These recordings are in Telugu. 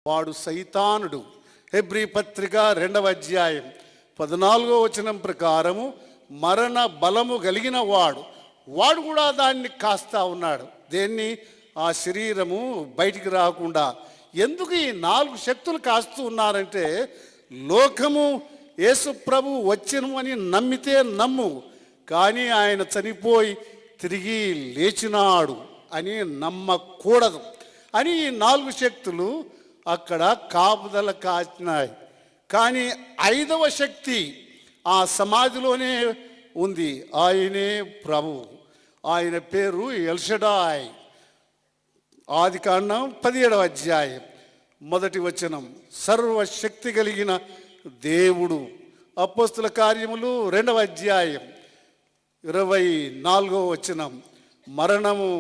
వాడు సైతానుడు. హెబ్రీ పత్రిక 2వ అధ్యాయం 14వ వచనం ప్రకారము మరణ బలము కలిగిన వాడు కూడా దాన్ని కాస్తా ఉన్నాడు. దేన్ని? ఆ శరీరము బయటికి రాకుండా. ఎందుకు ఈ 4 శక్తులు కాస్తూ ఉన్నారంటే, లోకము యేసు ప్రభు వచ్చెను అని నమ్మితే నమ్ము, కానీ ఆయన చనిపోయి తిరిగి లేచినాడు అని నమ్మకూడదు అని ఈ 4 శక్తులు అక్కడ కాపుదల కాచినాయి. కానీ 5వ శక్తి ఆ సమాధిలోనే ఉంది. ఆయనే ప్రభు. ఆయన పేరు ఎల్షడాయ్. ఆదికాండం 17వ అధ్యాయం 1వ వచనం సర్వశక్తి కలిగిన దేవుడు. అపోస్తుల కార్యములు 2వ అధ్యాయం 24వ వచనం మరణము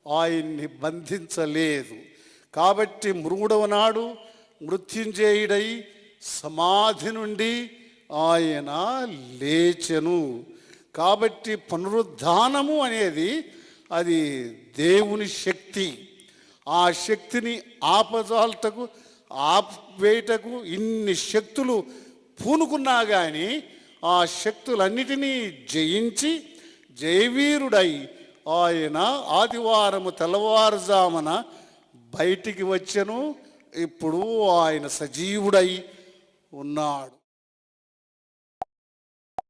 ఆయన్ని బంధించలేదు. కాబట్టి 3వ నాడు మృత్యుంజయుడై సమాధి నుండి ఆయన లేచెను. కాబట్టి పునరుద్ధానము అనేది అది దేవుని శక్తి. ఆ శక్తిని ఆపజాలటకు ఆపేయటకు ఇన్ని శక్తులు పూనుకున్నా కానీ ఆ శక్తులన్నిటినీ జయించి జయవీరుడై ఆయన ఆదివారము తెల్లవారుజామున బయటికి వచ్చెను. ఇప్పుడు ఆయన సజీవుడై ఉన్నాడు.